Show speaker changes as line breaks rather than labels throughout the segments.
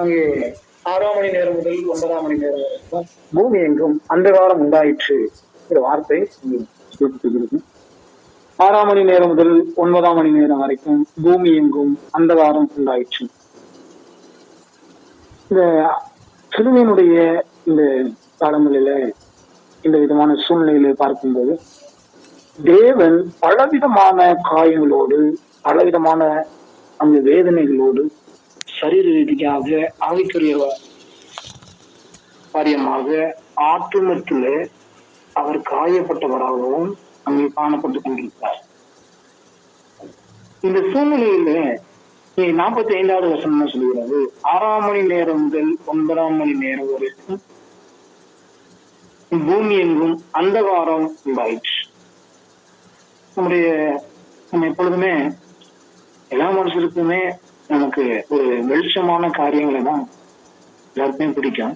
அங்கே 6ஆம் மணி நேரம் முதல் 9ஆம் மணி நேரம் வரைக்கும் பூமி எங்கும் அந்தகாரம் உண்டாயிற்று வார்த்தை குறிப்பிட்டிருக்கு. 6ஆம் மணி நேரம் முதல் 9ஆம் மணி நேரம் வரைக்கும் பூமி எங்கும் அந்தகாரம் உண்டாயிற்று. இந்த சிலுவையினுடைய இந்த காலங்களில இந்த விதமான சூழ்நிலைகளை பார்க்கும்போது தேவன் பலவிதமான காயங்களோடு பலவிதமான அந்த வேதனைகளோடு சரீர ரீதியாக ஆவிக்குரிய காரியமாக ஆத்துமத்திலே அவர் காயப்பட்டவராகவும் அங்கே காணப்பட்டுக் கொண்டிருக்கிறார். இந்த சூழ்நிலையில 45வது வசனம் சொல்கிறது, 6ஆம் மணி நேரம் முதல் 9ஆம் மணி நேரம் வரைக்கும் பூமி எங்கும் அந்தகாரம் உண்டாயிற்று. நம்ம எப்பொழுதுமே எல்லா மனுஷருக்குமே நமக்கு ஒரு வெளிச்சமான காரியங்களை தான் எல்லாருக்குமே பிடிக்கும்.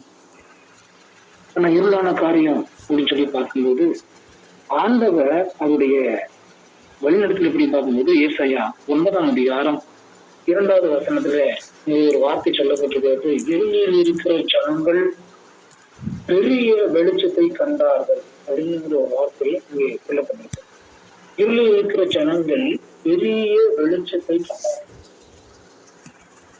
ஆனா இருளான காரியம் அப்படின்னு சொல்லி பார்க்கும்போது ஆண்டவர் அவருடைய வழிநடத்தல் எப்படி பார்க்கும்போது ஏசாயா 9ஆம் அதிகாரம் 2வது வசனத்துல ஒரு வார்த்தை சொல்லப்பட்டிருக்கிறது. இருளில் இருக்கிற ஜனங்கள் பெரிய வெளிச்சத்தை கண்டார்கள் அப்படிங்கிற ஒரு வார்த்தை இங்கே சொல்லப்பட்டிருக்கு. இருளில் இருக்கிற ஜனங்கள் பெரிய வெளிச்சத்தை கண்டார்கள்.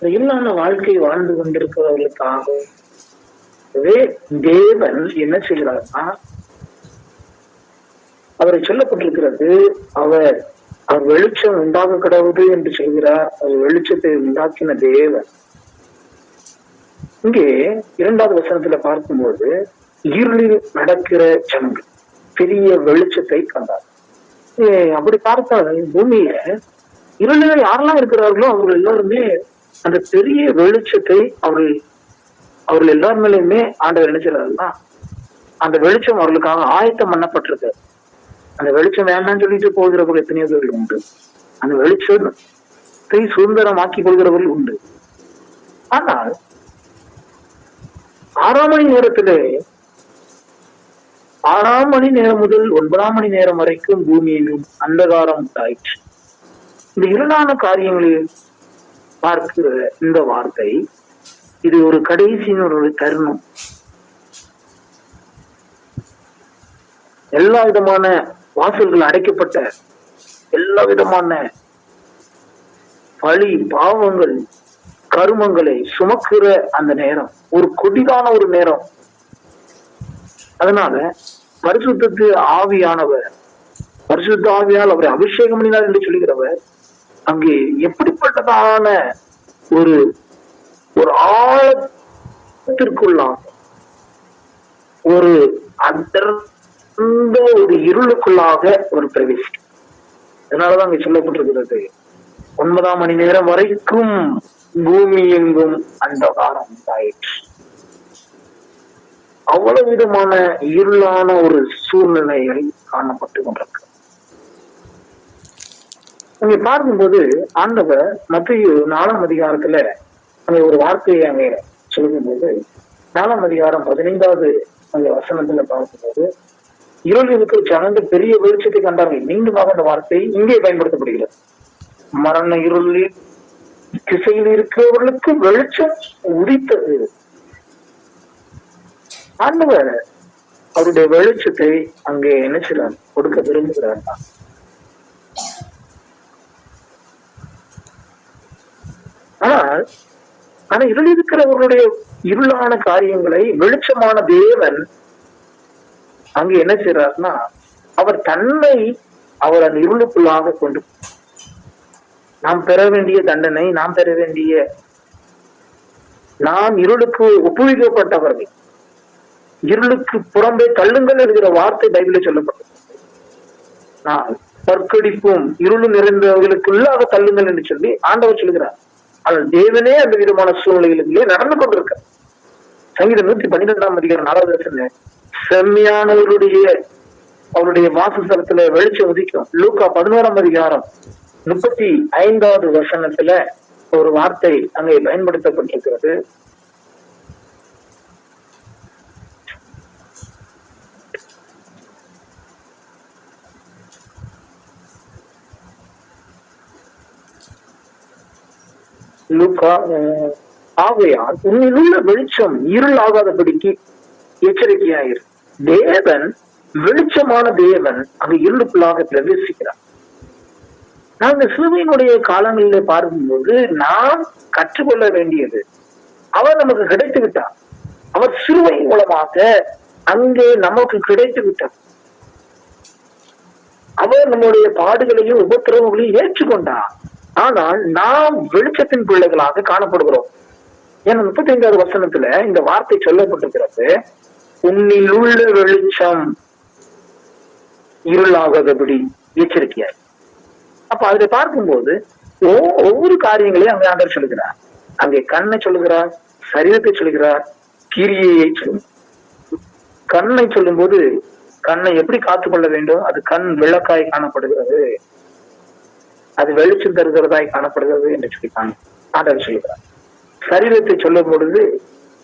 இருளான வாழ்க்கை வாழ்ந்து கொண்டிருக்கிறவர்களுக்காகவே தேவன் என்ன செய்கிறார்னா, அவரை சொல்லப்பட்டிருக்கிறது, அவர் வெளிச்சம் உண்டாக கடவுது என்று சொல்கிறார். அவர் வெளிச்சத்தை உண்டாக்கின தேவன். இங்கே 2வது வசனத்துல பார்க்கும்போது இருளில் நடக்கிற ஜனங்கள் பெரிய வெளிச்சத்தை கண்டார். அப்படி பார்த்தால் பூமியில இருளில யாரெல்லாம் இருக்கிறார்களோ அவர்கள் எல்லாருமே அந்த பெரிய வெளிச்சத்தை அவர்கள் எல்லாருமேலுமே ஆண்டவர் நினைச்சாருன்னா அந்த வெளிச்சம் அவர்களுக்காக ஆயத்தம் பண்ணப்பட்டிருக்கு. அந்த வெளிச்சம் வேண்டாம்னு சொல்லிட்டு போகிறவர்கள் எத்தனையோ பேர்கள் உண்டு. அந்த வெளிச்சத்தை சுதந்திரமாக்கி கொள்கிறவர்கள் உண்டு. ஆனால் 6ஆம் மணி நேரத்திலே 6ஆம் மணி நேரம் முதல் 9ஆம் மணி நேரம் வரைக்கும் பூமி எங்கும் அந்தகாரம் உண்டாயிற்று. இந்த இருளான காரியங்களில் பார்க்கிற இந்த வார்த்தை இது ஒரு கடைசியின் ஒரு தருணம். எல்லா விதமான வாசல்கள் அடைக்கப்பட்ட எல்லா விதமான பழி பாவங்கள் கருமங்களை சுமக்கிற அந்த நேரம் ஒரு கொடிதான ஒரு நேரம். அதனால பரிசுத்த ஆவியால் அவரை அபிஷேகம் பண்ணினார் என்று சொல்லுகிறவர் அங்கே எப்படிப்பட்டதான ஒரு ஆழத்திற்குள்ளாக ஒரு ஒரு இருளுக்குள்ளாக ஒரு பிரவேசிக்கும். அதனாலதான் அங்கே சொல்லப்பட்டிருக்கிறது, 9ஆம் மணி நேரம் வரைக்கும் பூமி எங்கும் அந்தகாரம் உண்டாயிற்று. அவ்வளவு விதமான இருளான ஒரு சூழ்நிலைகள் காணப்பட்டு கொண்டிருக்கு. அங்க பார்க்கும்போது ஆண்டவர் மத்தேயு 4ஆம் அதிகாரத்துல அங்க ஒரு வார்த்தையை அங்க சொல்லும்போது 4ஆம் அதிகாரம் 15வது அந்த வசனத்துல பார்க்கும்போது இருளில் இருக்கிற ஜனங்கள் பெரிய வெளிச்சத்தை கண்டார்கள். மீண்டுமாக அந்த வார்த்தை இங்கே பயன்படுத்தப்படுகிறது. மரண இருளில் திசையில் இருக்கிறவர்களுக்கு வெளிச்சம் உதித்தது. ஆண்டவர் அவருடைய வெளிச்சத்தை அங்கே என்ன செய்றார், கொடுக்க விரும்புகிறார். ஆனா இருளில் இருக்கிறவர்களுடைய இருளான காரியங்களை வெளிச்சமான தேவன் அங்கே என்ன செய்யறாருன்னா அவர் தன்னை அவர் அந்த இருளுக்குள்ளாக கொண்டு நாம் பெற வேண்டிய தண்டனை நாம் இருளுக்கு ஒப்புவிக்கப்பட்டவர்கள், இருளுக்கு புறம்பே தள்ளுங்கள் என்கிற வார்த்தை பைபிளில் சொல்லப்பட்டது. நான் பற்கடிப்பும் இருளும் நிறைந்தவர்களுக்குள்ளாக தள்ளுங்கள் என்று சொல்லி ஆண்டவர் சொல்கிறார். ஆனால் தேவனே அந்த விதமான சூழ்நிலைகளிலே நடந்து கொண்டிருக்க. சங்கீதம் 112ஆம் அதிகாரம் 4வது வசனம், செம்மையானவருடைய அவருடைய வாசஸ்தலத்துல வெளிச்சம் உதிக்கும். லூக்கா 11ஆம் அதிகாரம் 35வது வசனத்துல ஒரு வார்த்தை அங்கே பயன்படுத்தப்பட்டிருக்கிறது. லூக்கா ஆகையால் உன்னிலுள்ள வெளிச்சம் இருள் ஆகாதபடிக்கு எச்சரிக்கையாயிரு. தேவன் வெளிச்சமான தேவன் அங்கு இருளுக்குள்ளாக பிரவேசிக்கிறார். நாங்க சிலுவையினுடைய காலங்களிலே பார்க்கும்போது நாம் கற்றுக்கொள்ள வேண்டியது, அவர் நமக்கு கிடைத்து விட்டார். அவர் சிலுவை மூலமாக அங்கே நமக்கு கிடைத்து விட்டார். அவர் நம்முடைய பாடுகளையும் உபத்திரவங்களையும் ஏற்றுக்கொண்டார். ஆனால் நாம் வெளிச்சத்தின் பிள்ளைகளாக காணப்படுகிறோம். ஏன்னா 35வது வசனத்துல இந்த வார்த்தை சொல்லப்பட்டிருக்கிறது, உன்னில் உள்ள வெளிச்சம் இருளாகாதபடி எச்சரிக்கையாய். அப்ப அதை பார்க்கும்போது ஒவ்வொரு காரியங்களையும் அங்கே ஆண்டவர் சொல்லுகிறார். அங்கே கண்ணை சொல்லுகிறார், சரீரத்தை சொல்லுகிறார், கிரியையை சொல்லுகிறார். கண்ணை சொல்லும் போது கண்ணை எப்படி காத்துக்கொள்ள வேண்டும்? அது கண் விளக்காய் காணப்படுகிறது, அது வெளிச்சம் தருகிறதாய் காணப்படுகிறது என்று சொல்லி ஆண்டவர் சொல்லுகிறார். சரீரத்தை சொல்லும் பொழுது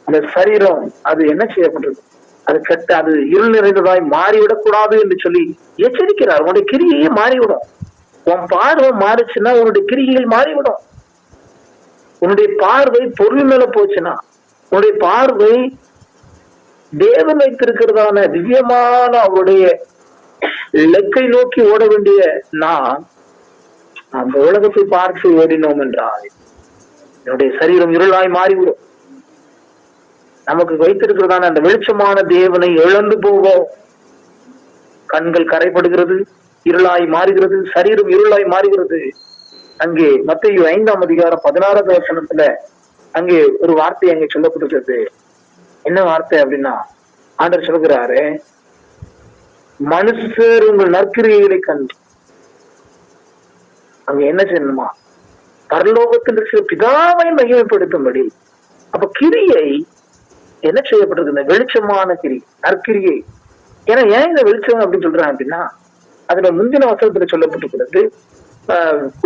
அந்த சரீரம் அது என்ன செய்யப்படுறது? அது கெட்ட, அது இருள் நிறைந்ததாய் மாறிவிடக் கூடாது என்று சொல்லி எச்சரிக்கிறார். உன்னுடைய கிரியையே மாறிவிடும். உன் பார்வை மாறிச்சுன்னா உன்னுடைய கிரிகைகள் மாறிவிடும். உன்னுடைய பார்வை பொருள் மேல போச்சுன்னா, உன்னுடைய பார்வை தேவன் வைத்திருக்கிறதான திவ்யமான அவருடைய இலக்கை நோக்கி ஓட வேண்டிய நான் அந்த உலகத்தை பார்த்து ஓடினோம் என்றால் என்னுடைய சரீரம் இருளாய் மாறிவிடும். நமக்கு வைத்திருக்கிறதான அந்த வெளிச்சமான தேவனை இழந்து போவோம். கண்கள் கரைப்படுகிறது, இருளாய் மாறுகிறது, சரீரம் இருளாய் மாறுகிறது. அங்கே மத்தேயு 5ஆம் அதிகாரம் 16வது வசனத்துல அங்கே ஒரு வார்த்தை அங்கே சொல்லப்பட்டிருக்கிறது. என்ன வார்த்தை அப்படின்னா, ஆண்டவர் சொல்கிறாரு, மனுஷர் உங்கள் நற்கிரியைகளை கண்டு அங்க என்ன செய்யணுமா? பரலோகத்தில் இருக்கிற பிதாவை மகிமைப்படுத்தும்படி. அப்ப கிரியை என்ன செய்யப்பட்டிருக்கு? வெளிச்சமான கிரி, நற்கிரியை. ஏன்னா ஏன் இந்த வெளிச்சம் அப்படின்னு சொல்றாங்க அப்படின்னா, அதுல முந்தின வசனத்துல சொல்லப்பட்டிருக்கிறது,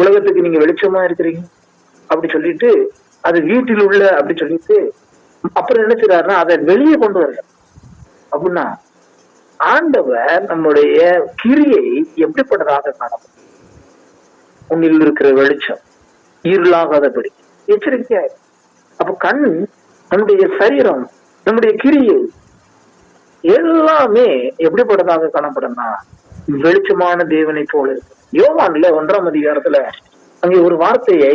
உலகத்துக்கு நீங்க வெளிச்சமா இருக்கிறீங்க அப்படி சொல்லிட்டு, அது வீட்டில் உள்ள அப்படி சொல்லிட்டு அப்புறம் என்ன செய்யறாருன்னா அதை வெளியே கொண்டு வர்ற. அப்படின்னா ஆண்டவர் நம்முடைய கிரியை எப்படிப்பட்டதாக காணப்படும்? உன்னில் இருக்கிற வெளிச்சம் இருளாகாதபடி எச்சரிக்கையா. அப்ப கண், நம்முடைய சரீரம், நம்முடைய கிரியை எல்லாமே எப்படிப்பட்டதாக காணப்படும்னா வெளிச்சமான தேவனை போல இருக்கு. யோவான்ல 1ஆம் அதிகாரத்துல அங்கே ஒரு வார்த்தையை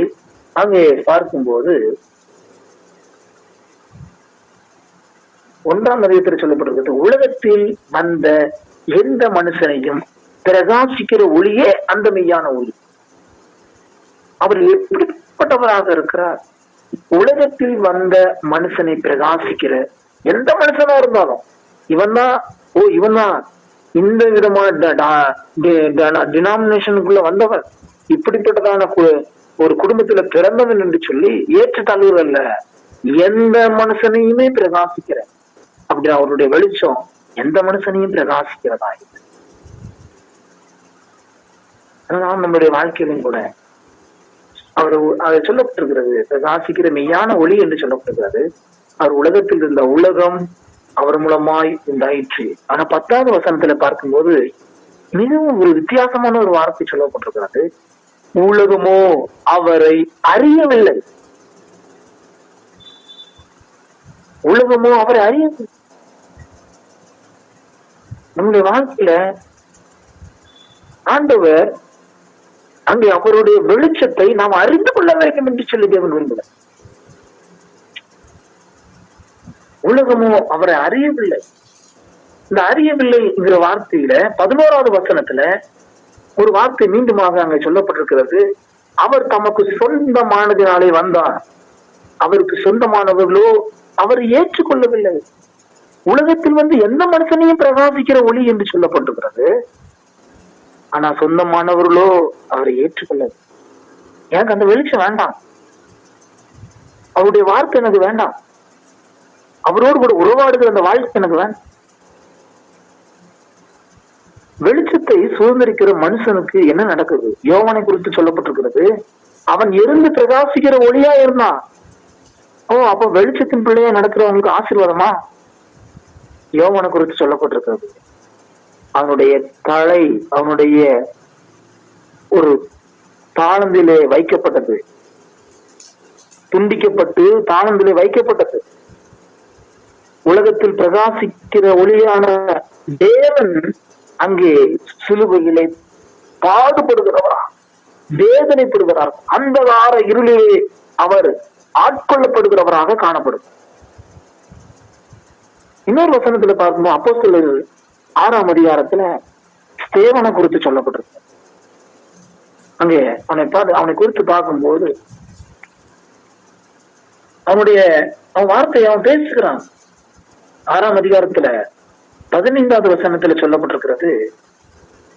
அங்கே பார்க்கும்போது 1ஆம் அதிகாரத்தில் சொல்லப்பட்டிருக்கிறது, உலகத்தில் வந்த எந்த மனுஷனையும் பிரகாசிக்கிற ஒளியே அந்த மெய்யான ஒளி. அவர் எப்படிப்பட்டவராக இருக்கிறார்? உலகத்தில் வந்த மனுஷனை பிரகாசிக்கிற எந்த மனுஷனா இருந்தாலும் இவன் தான் இந்த விதமான டினாமினேஷனுக்குள்ள வந்தவன், இப்படிப்பட்டதான ஒரு குடும்பத்துல பிறந்தவன் என்று சொல்லி ஏற்றுத்தாழ்வு அல்ல, எந்த மனுஷனையுமே பிரகாசிக்கிற அப்படி அவருடைய வெளிச்சம் எந்த மனுஷனையும் பிரகாசிக்கிறதா. அதனால நம்முடைய வாழ்க்கையிலும் கூட அவர் அதை சொல்லப்பட்டிருக்கிறது, பிரகாசிக்கிற மெய்யான ஒளி என்று சொல்லப்பட்டிருக்கிறது. அவர் உலகத்தில் இருந்த உலகம் அவர் மூலமாய் உண்டாயிற்று. ஆனா 10வது வசனத்துல பார்க்கும்போது மிகவும் ஒரு வித்தியாசமான ஒரு வார்த்தை சொல்லப்பட்டிருக்கிறது, உலகமோ அவரை அறியவில்லை. உலகமோ அவரை அறியவில்லை. நம்முடைய வாழ்க்கையில ஆண்டவர் அங்கே அவருடைய வெளிச்சத்தை நாம் அறிந்து கொள்ள வேண்டும் என்று சொல்லி தேவன் விரும்புகிறார். உலகமோ அவரை அறியவில்லை. இந்த அறியவில்லைங்கிற வார்த்தையில 11வது வசனத்துல ஒரு வார்த்தை மீண்டுமாக அங்கே சொல்லப்பட்டிருக்கிறது, அவர் தமக்கு சொந்தமானதினாலே வந்தார், அவருக்கு சொந்தமானவர்களோ அவர் ஏற்றுக்கொள்ளவில்லை. உலகத்தில் வந்து எந்த மனுஷனையும் பிரகாசிக்கிற ஒளி என்று சொல்லப்பட்டிருக்கிறது. ஆனா சொந்தமானவர்களோ அவரை ஏற்றுக்கொள்ளவில்லை. எனக்கு அந்த வெளிச்சம் வேண்டாம், அவருடைய வார்த்தை எனக்கு வேண்டாம், அவரோடு கூட உறவாடுகிற அந்த வாழ்க்கை எனக்கு வேண்டாம். வெளிச்சத்தை சுதந்திரிக்கிற மனுஷனுக்கு என்ன நடக்குது? யோவானை குறித்து சொல்லப்பட்டிருக்கிறது, அவன் எரிந்து பிரகாசிக்கிற ஒளியா இருந்தான். அப்ப வெளிச்சத்தின் பிள்ளையா நடக்கிறவங்களுக்கு ஆசீர்வாதமா? யோவானை குறித்து சொல்லப்பட்டிருக்கிறது, அவனுடைய தலை அவனுடைய ஒரு தாளந்திலே வைக்கப்பட்டது, துண்டிக்கப்பட்டு தானந்திலே வைக்கப்பட்டது. உலகத்தில் பிரகாசிக்கிற ஒளியான தேவன் அங்கே சிலுவையிலே பாடுபடுகிறவரா, வேதனைப்படுகிறார். அந்த வார இருளிலே அவர் ஆட்கொள்ளப்படுகிறவராக காணப்படும். இன்னொரு வசனத்துல பார்க்கும்போது அப்போஸ்தலர் 6ஆம் அதிகாரத்துல ஸ்தேவானை குறித்து சொல்லப்பட்டிருக்கு. அங்கே அவனை குறித்து பார்க்கும்போது அவன் வார்த்தையை அவன் பேசுகிறான். 6ஆம் அதிகாரத்துல 15வது வசனத்துல சொல்லப்பட்டிருக்கிறது,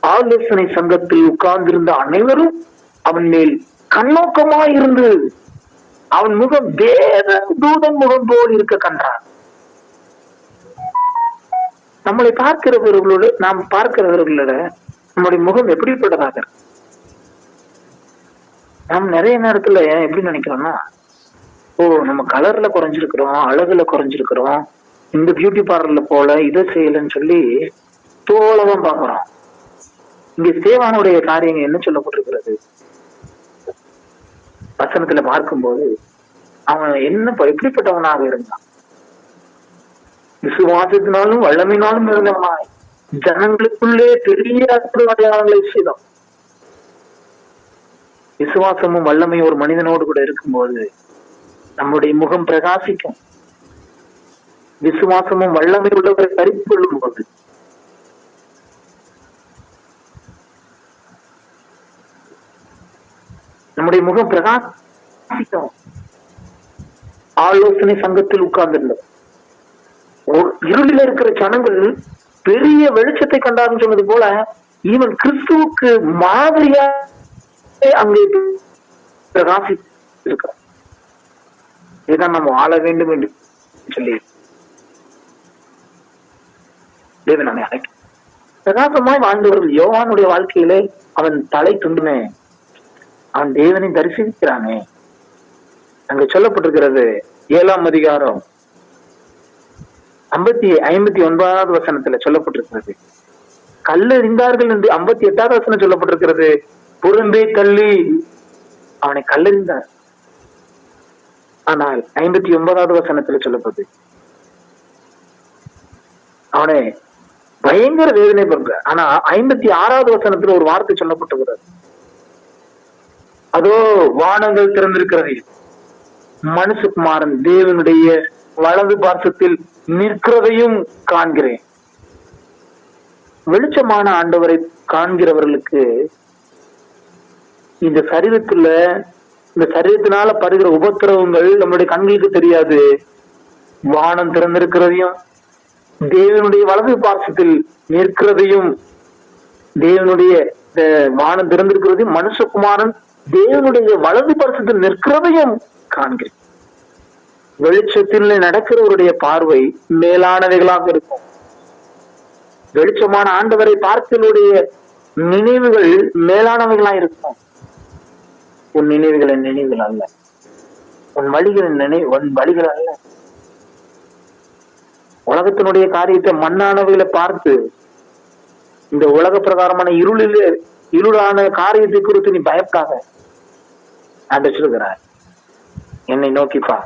ஆலோசனை சங்கத்தில் உட்கார்ந்திருந்த அனைவரும் அவன் மேல் கண்ணோக்கமாயிருந்து அவன் முகம் வேத தூதன் முகம் போல் இருக்க கண்டான். நம்மளை பார்க்கிறவர்களோடு நாம் பார்க்கிறவர்களோட நம்முடைய முகம் எப்படிப்பட்டதாக? நாம் நிறைய நேரத்துல எப்படி நினைக்கிறோம்னா, நம்ம கலர்ல குறைஞ்சிருக்கிறோம், அழகுல குறைஞ்சிருக்கிறோம், இந்த பியூட்டி பார்லர்ல போல இதை செய்யலன்னு சொல்லி தோளதான் பாக்குறோம். இங்க ஸ்தேவானுடைய காரியங்கள் என்ன சொல்லப்பட்டிருக்கிறது வசனத்துல பார்க்கும்போது, அவன் எப்படிப்பட்டவனாக இருந்தான்? விசுவாசத்தினாலும் வல்லமையினாலும் இருந்தவனாய் ஜனங்களுக்குள்ளே பெரிய அடையாளங்களை செய்தான். விசுவாசமும் வல்லமையும் ஒரு மனிதனோடு கூட இருக்கும்போது நம்முடைய முகம் பிரகாசிக்கும். விசுவாசமும் வல்லமை உள்ளவரை கருத்து கொள்ளும் போது நம்முடைய முகம் பிரகாசிக்கும். ஆலோசனை சங்கத்தில் உட்கார்ந்திருந்தோம். இருளில் இருக்கிற ஜனங்கள் பெரிய வெளிச்சத்தை கண்டாருன்னு சொன்னது போல இவன் கிறிஸ்துவுக்கு மாதிரியா அங்கே பிரகாசி இருக்கிறான். இதுதான் நம்ம ஆள வேண்டும் என்று சொல்லி தேவன் நம்மை அழைக்கும். பிரகாசமாய் வாழ்ந்தவர்கள் யோவானுடைய வாழ்க்கையிலே அவன் தலை துண்டுமே, அவன் தேவனை தரிசிக்கிறானே. அங்க சொல்லப்பட்டிருக்கிறது 7ஆம் அதிகாரம் 59வது வசனத்துல சொல்லப்பட்டிருக்கிறது, கல்லெறிந்தார்கள் என்று. 58வது வசனம் சொல்லப்பட்டிருக்கிறது, புறம்பே தள்ளி அவனை கல்லெறிந்தார். ஆனால் 59வது வசனத்துல சொல்லப்படுது, அவனை பயங்கர வேதனை பண்ற. ஆனா 56வது வசனத்துல ஒரு வார்த்தை சொல்லப்பட்டிருக்கிறது, அதோ வானங்கள் திறந்திருக்கிறது, மனுஷகுமாரன் தேவனுடைய வலது பார்சத்தில் நிற்கிறதையும் காண்கிறேன். வெளிச்சமான ஆண்டவரை காண்கிறவர்களுக்கு இந்த சரீரத்தினால படுகிற உபத்திரவங்கள் நம்முடைய கண்களுக்கு தெரியாது. வானம் திறந்திருக்கிறதையும் தேவனுடைய வலது பார்சத்தில் நிற்கிறதையும், தேவனுடைய வானம் திறந்திருக்கிறதையும் மனுஷகுமாரன் தேவனுடைய வலது பார்சத்தில் நிற்கிறதையும் காண்கிறேன். வெளிச்சத்தில் நடக்கிறவருடைய பார்வை மேலானவைகளாக இருக்கும். வெளிச்சமான ஆண்டவரை பார்க்கலுடைய நினைவுகள் மேலானவைகளா இருக்கும். உன் நினைவுகளின் நினைவுகள் அல்ல, உன் வழிகள் அல்ல. உலகத்தினுடைய காரியத்தை மண்ணானவைகளை பார்த்து இந்த உலக பிரகாரமான இருளான காரியத்தை குறித்து நீ பயப்படாத. சொல்லுகிறார், என்னை நோக்கிப்பா.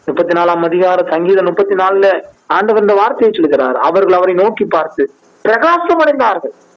34ஆம் அதிகாரம் சங்கீதம் 34ல ஆண்டவர் இந்த வார்த்தையை சொல்லுகிறார், அவர்கள் அவரை நோக்கி பார்த்து பிரகாசம் அடைந்தார்கள்.